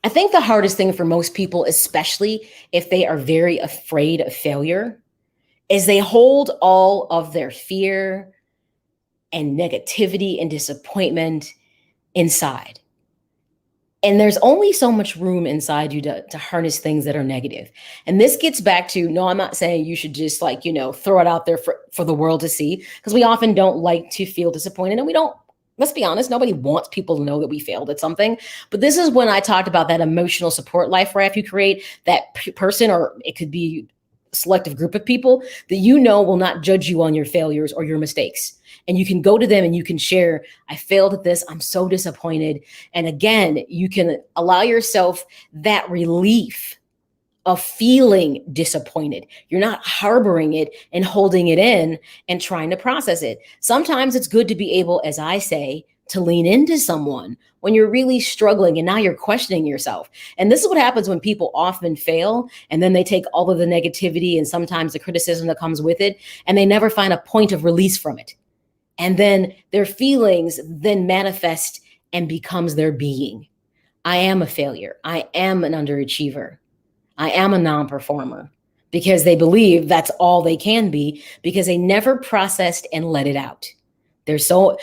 I think the hardest thing for most people, especially if they are very afraid of failure, is they hold all of their fear and negativity and disappointment inside. And there's only so much room inside you to harness things that are negative. And this gets back to, no, I'm not saying you should just throw it out there for the world to see, because we often don't like to feel disappointed. And let's be honest, nobody wants people to know that we failed at something. But this is when I talked about that emotional support life raft you create, that person, or it could be selective group of people that will not judge you on your failures or your mistakes. And you can go to them and you can share, I failed at this, I'm so disappointed. And again, you can allow yourself that relief of feeling disappointed. You're not harboring it and holding it in and trying to process it. Sometimes it's good to be able, as I say, to lean into someone when you're really struggling and now you're questioning yourself. And this is what happens when people often fail and then they take all of the negativity and sometimes the criticism that comes with it, and they never find a point of release from it. And then their feelings then manifest and becomes their being. I am a failure. I am an underachiever. I am a non-performer, because they believe that's all they can be because they never processed and let it out. There's so,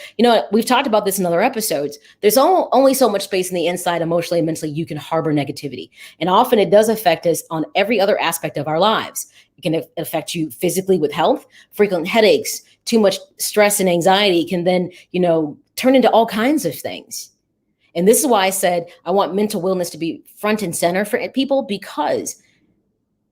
we've talked about this in other episodes. There's only so much space in the inside, emotionally and mentally, you can harbor negativity. And often it does affect us on every other aspect of our lives. It can affect you physically with health, frequent headaches, too much stress and anxiety can then, turn into all kinds of things. And this is why I said I want mental wellness to be front and center for people, because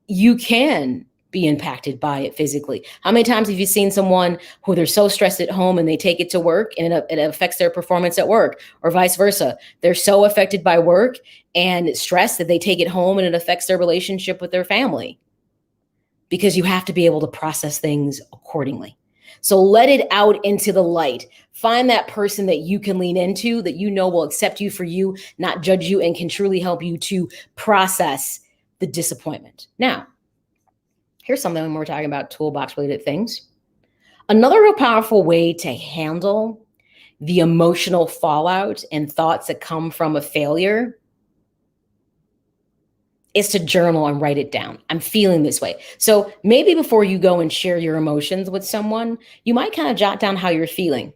you can be impacted by it physically. How many times have you seen someone who they're so stressed at home and they take it to work and it affects their performance at work, or vice versa? They're so affected by work and stress that they take it home and it affects their relationship with their family, because you have to be able to process things accordingly. So let it out into the light. Find that person that you can lean into, that will accept you for you, not judge you, and can truly help you to process the disappointment. Now, here's something when we're talking about toolbox related things. Another real powerful way to handle the emotional fallout and thoughts that come from a failure is to journal and write it down. I'm feeling this way. So maybe before you go and share your emotions with someone, you might kind of jot down how you're feeling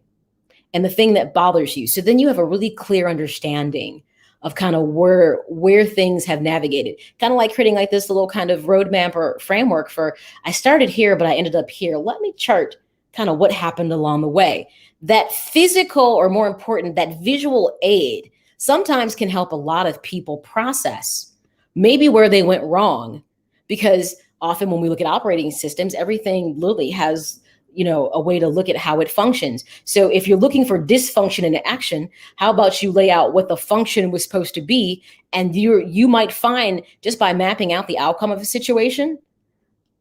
and the thing that bothers you. So then you have a really clear understanding of kind of where things have navigated. Kind of like creating like this little kind of roadmap or framework for, I started here, but I ended up here. Let me chart kind of what happened along the way. That physical, or more important, that visual aid sometimes can help a lot of people process maybe where they went wrong, because often when we look at operating systems, everything literally has, a way to look at how it functions. So if you're looking for dysfunction in action, how about you lay out what the function was supposed to be? And you might find, just by mapping out the outcome of a situation,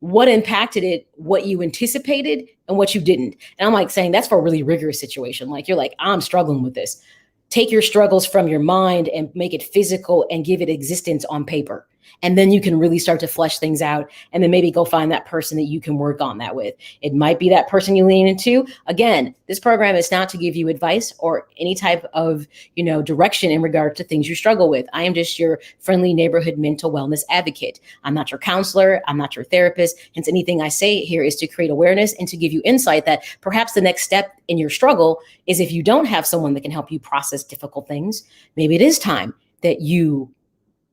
what impacted it, what you anticipated, and what you didn't. And I'm like saying that's for a really rigorous situation. Like you're like, I'm struggling with this. Take your struggles from your mind and make it physical and give it existence on paper. And then you can really start to flesh things out, and then maybe go find that person that you can work on that with. It might be that person you lean into. Again, this program is not to give you advice or any type of, direction in regard to things you struggle with. I am just your friendly neighborhood mental wellness advocate. I'm not your counselor. I'm not your therapist. Hence, anything I say here is to create awareness and to give you insight that perhaps the next step in your struggle is, if you don't have someone that can help you process difficult things, maybe it is time that you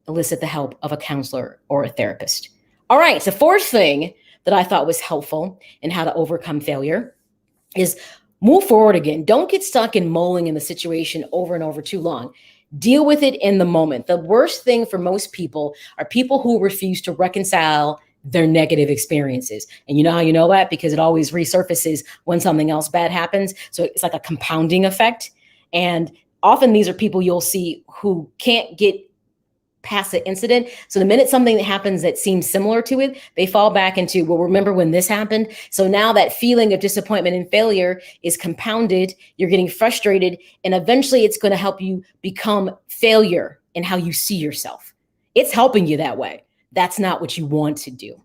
elicit the help of a counselor or a therapist. All right. The fourth thing that I thought was helpful in how to overcome failure is move forward again. Don't get stuck in mulling in the situation over and over too long. Deal with it in the moment. The worst thing for most people are people who refuse to reconcile their negative experiences. And you know how you know that? Because it always resurfaces when something else bad happens. So it's like a compounding effect. And often these are people you'll see who can't get past the incident. So the minute something that happens that seems similar to it, they fall back into, well, remember when this happened? So now that feeling of disappointment and failure is compounded. You're getting frustrated, and eventually it's going to help you become failure in how you see yourself. It's helping you that way. That's not what you want to do.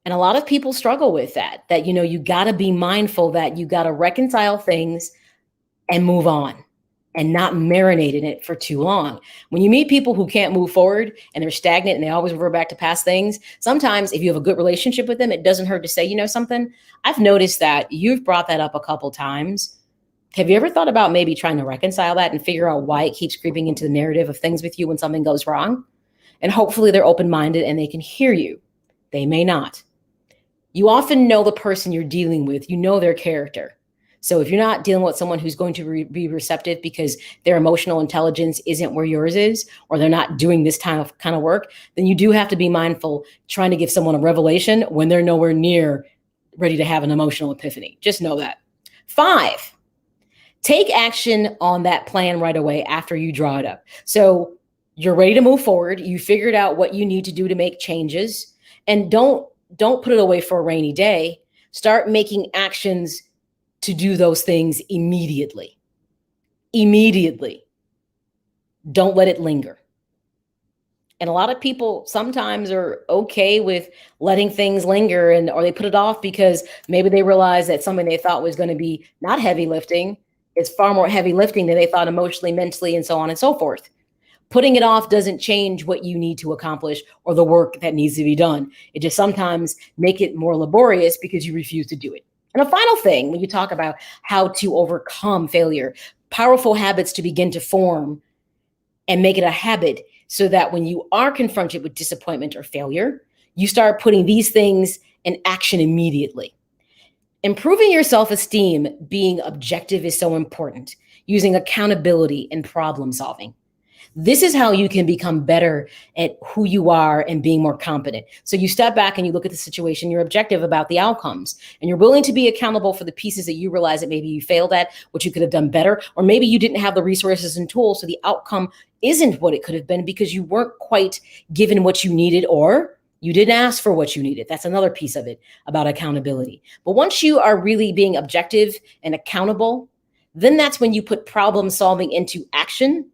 And a lot of people struggle with that, you got to be mindful that you got to reconcile things and move on, and not marinate in it for too long. When you meet people who can't move forward and they're stagnant and they always revert back to past things, sometimes if you have a good relationship with them, it doesn't hurt to say, something, I've noticed that you've brought that up a couple times. Have you ever thought about maybe trying to reconcile that and figure out why it keeps creeping into the narrative of things with you when something goes wrong? And hopefully they're open-minded and they can hear you. They may not. You often know the person you're dealing with, their character. So if you're not dealing with someone who's going to be receptive because their emotional intelligence isn't where yours is, or they're not doing this kind of work, then you do have to be mindful trying to give someone a revelation when they're nowhere near ready to have an emotional epiphany. Just know that. 5, take action on that plan right away after you draw it up. So you're ready to move forward. You figured out what you need to do to make changes, and don't put it away for a rainy day. Start making actions to do those things immediately. immediately. Don't let it linger. And a lot of people sometimes are okay with letting things linger, or they put it off because maybe they realize that something they thought was going to be not heavy lifting is far more heavy lifting than they thought emotionally, mentally, and so on and so forth. Putting it off doesn't change what you need to accomplish or the work that needs to be done. It just sometimes make it more laborious because you refuse to do it. And a final thing, when you talk about how to overcome failure, powerful habits to begin to form and make it a habit so that when you are confronted with disappointment or failure, you start putting these things in action immediately. Improving your self-esteem, being objective is so important, using accountability and problem solving. This is how you can become better at who you are and being more competent. So you step back and you look at the situation, you're objective about the outcomes, and you're willing to be accountable for the pieces that you realize that maybe you failed at, what you could have done better, or maybe you didn't have the resources and tools, so the outcome isn't what it could have been because you weren't quite given what you needed, or you didn't ask for what you needed. That's another piece of it about accountability. But once you are really being objective and accountable, then that's when you put problem solving into action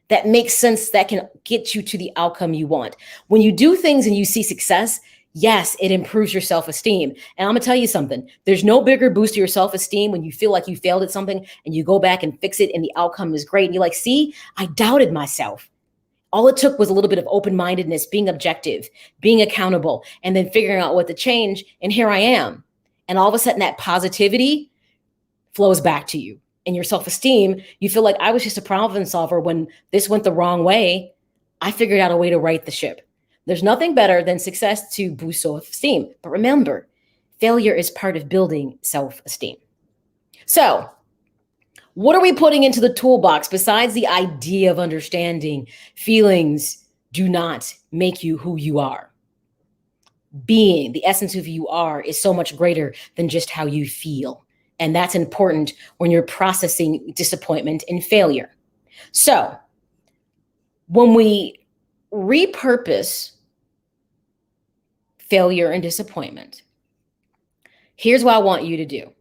that makes sense, that can get you to the outcome you want. When you do things and you see success, yes, it improves your self-esteem. And I'm gonna tell you something, there's no bigger boost to your self-esteem when you feel like you failed at something and you go back and fix it and the outcome is great. And you're like, see, I doubted myself. All it took was a little bit of open-mindedness, being objective, being accountable, and then figuring out what to change. And here I am. And all of a sudden that positivity flows back to you. And your self-esteem, you feel like I was just a problem solver. When this went the wrong way, I figured out a way to right the ship. There's nothing better than success to boost self-esteem. But remember, failure is part of building self-esteem. So what are we putting into the toolbox besides the idea of understanding feelings do not make you who you are? Being, the essence of who you are, is so much greater than just how you feel. And that's important when you're processing disappointment and failure. So when we repurpose failure and disappointment, here's what I want you to do.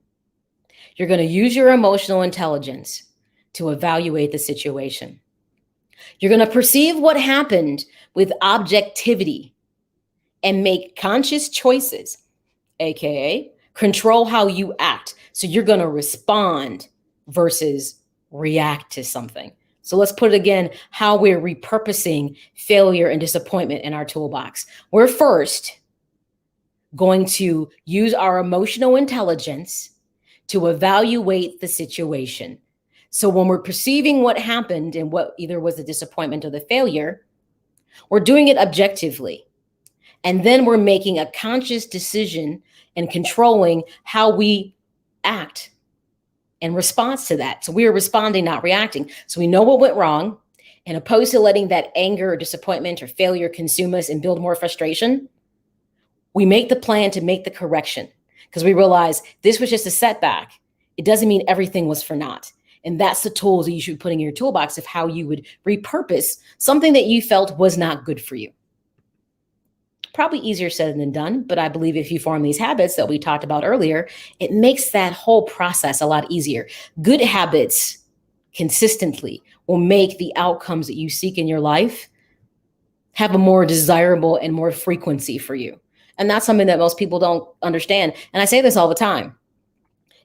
You're going to use your emotional intelligence to evaluate the situation. You're going to perceive what happened with objectivity and make conscious choices, aka control how you act. So you're going to respond versus react to something. So let's put it again, how we're repurposing failure and disappointment in our toolbox. We're first going to use our emotional intelligence to evaluate the situation. So when we're perceiving what happened and what either was the disappointment or the failure, we're doing it objectively. And then we're making a conscious decision and controlling how we act in response to that. So we are responding, not reacting. So we know what went wrong, and opposed to letting that anger or disappointment or failure consume us and build more frustration, we make the plan to make the correction because we realize this was just a setback. It doesn't mean everything was for naught. And that's the tools that you should be putting in your toolbox of how you would repurpose something that you felt was not good for you. Probably easier said than done, but I believe if you form these habits that we talked about earlier, it makes that whole process a lot easier. Good habits consistently will make the outcomes that you seek in your life have a more desirable and more frequency for you. And that's something that most people don't understand. And I say this all the time.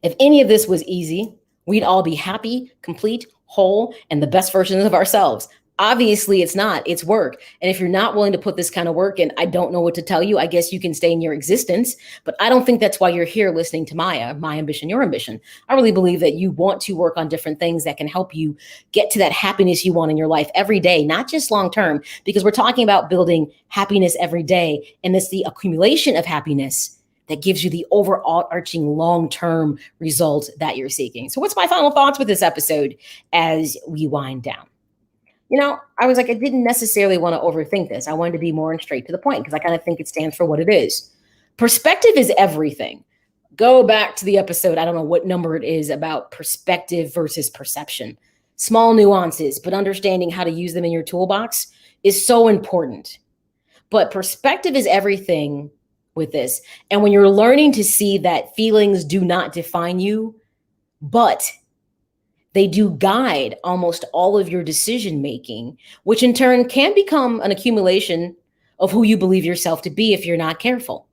If any of this was easy, we'd all be happy, complete, whole, and the best versions of ourselves. Obviously, it's not. It's work. And if you're not willing to put this kind of work in, I don't know what to tell you. I guess you can stay in your existence. But I don't think that's why you're here listening to M.A.Y.A, My Ambition, Your Ambition. I really believe that you want to work on different things that can help you get to that happiness you want in your life every day, not just long term, because we're talking about building happiness every day. And it's the accumulation of happiness that gives you the overarching long-term result that you're seeking. So what's my final thoughts with this episode as we wind down? You know, I was like, I didn't necessarily want to overthink this. I wanted to be more and straight to the point because I kind of think it stands for what it is. Perspective is everything. Go back to the episode, I don't know what number it is, about perspective versus perception. Small nuances, but understanding how to use them in your toolbox is so important. But perspective is everything with this. And when you're learning to see that feelings do not define you, but They do guide almost all of your decision making, which in turn can become an accumulation of who you believe yourself to be if you're not careful.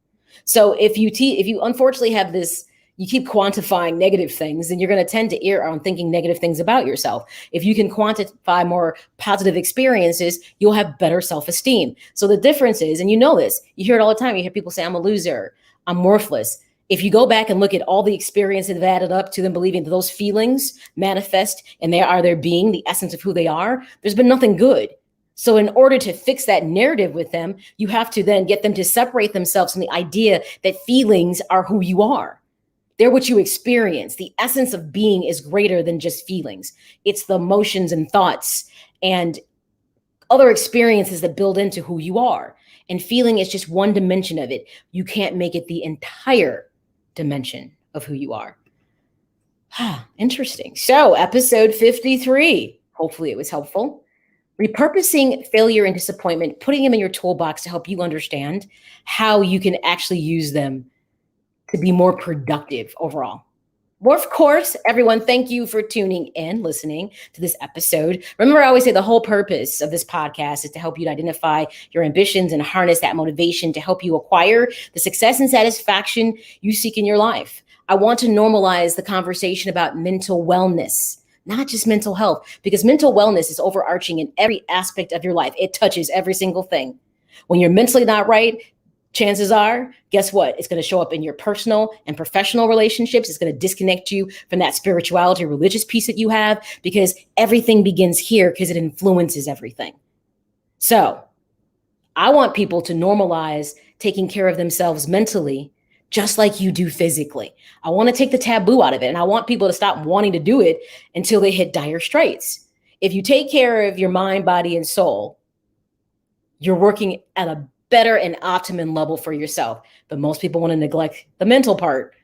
So if you unfortunately have this, you keep quantifying negative things, then you're going to tend to err on thinking negative things about yourself. If you can quantify more positive experiences, you'll have better self-esteem. So the difference is, and you know this, you hear it all the time. You hear people say, I'm a loser, I'm worthless. If you go back and look at all the experiences that have added up to them believing that those feelings manifest and they are their being, the essence of who they are, there's been nothing good. So in order to fix that narrative with them, you have to then get them to separate themselves from the idea that feelings are who you are. They're what you experience. The essence of being is greater than just feelings. It's the emotions and thoughts and other experiences that build into who you are. And feeling is just one dimension of it. You can't make it the entire dimension of who you are. Interesting. So episode 53, hopefully it was helpful. Repurposing failure and disappointment, putting them in your toolbox to help you understand how you can actually use them to be more productive overall. Well, of course, everyone, thank you for tuning in, listening to this episode. Remember, I always say the whole purpose of this podcast is to help you to identify your ambitions and harness that motivation to help you acquire the success and satisfaction you seek in your life. I want to normalize the conversation about mental wellness, not just mental health, because mental wellness is overarching in every aspect of your life. It touches every single thing. When you're mentally not right, chances are, guess what? It's going to show up in your personal and professional relationships. It's going to disconnect you from that spirituality, religious piece that you have, because everything begins here because it influences everything. So I want people to normalize taking care of themselves mentally, just like you do physically. I want to take the taboo out of it. And I want people to stop wanting to do it until they hit dire straits. If you take care of your mind, body, and soul, you're working at a better and optimum level for yourself. But most people want to neglect the mental part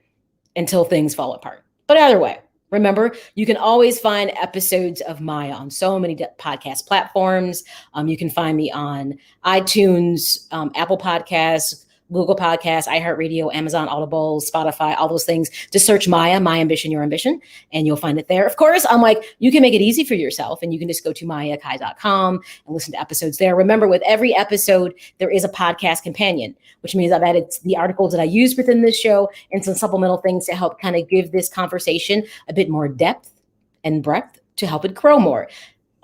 until things fall apart. But either way, remember, you can always find episodes of M.A.Y.A on so many podcast platforms. You can find me on iTunes, Apple Podcasts, Google Podcasts, iHeartRadio, Amazon, Audible, Spotify, all those things. Just search M.A.Y.A, My Ambition, Your Ambition, and you'll find it there. Of course, I'm like, you can make it easy for yourself, and you can just go to MAYAAkai.com and listen to episodes there. Remember, with every episode, there is a podcast companion, which means I've added the articles that I use within this show and some supplemental things to help kind of give this conversation a bit more depth and breadth to help it grow more.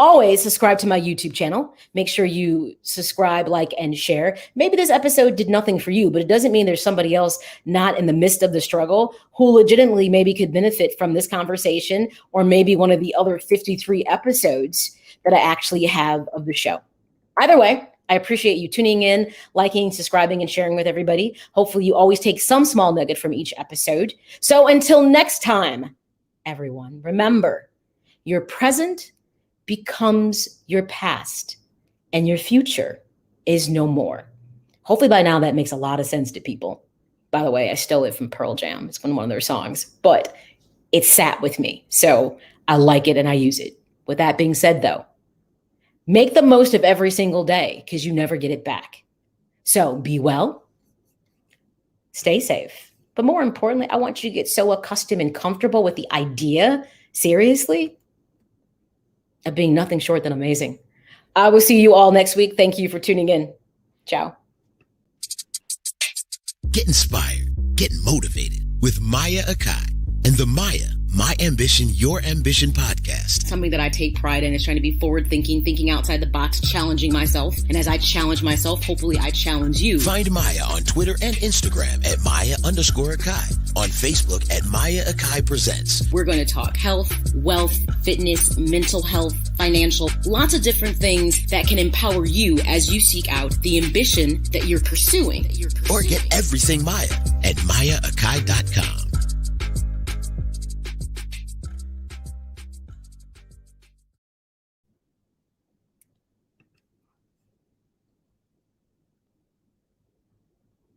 Always subscribe to my YouTube channel. Make sure you subscribe, like, and share. Maybe this episode did nothing for you, but it doesn't mean there's somebody else not in the midst of the struggle who legitimately maybe could benefit from this conversation, or maybe one of the other 53 episodes that I actually have of the show. Either way, I appreciate you tuning in, liking, subscribing, and sharing with everybody. Hopefully you always take some small nugget from each episode. So until next time, everyone, remember, your present becomes your past and your future is no more. Hopefully by now that makes a lot of sense to people. By the way, I stole it from Pearl Jam. It's one of their songs, but it sat with me. So I like it and I use it. With that being said though, make the most of every single day because you never get it back. So be well, stay safe. But more importantly, I want you to get so accustomed and comfortable with the idea, seriously, of being nothing short than amazing. I will see you all next week. Thank you for tuning in. Ciao. Get inspired, get motivated with M.A.Y.A and the M.A.Y.A, My Ambition, Your Ambition podcast. Something that I take pride in is trying to be forward thinking, thinking outside the box, challenging myself. And as I challenge myself, hopefully I challenge you. Find M.A.Y.A on Twitter and Instagram at M.A.Y.A_Akai. On Facebook at M.A.Y.A Akai Presents. We're going to talk health, wealth, fitness, mental health, financial, lots of different things that can empower you as you seek out the ambition that you're pursuing. Or get everything M.A.Y.A at MAYAAkai.com.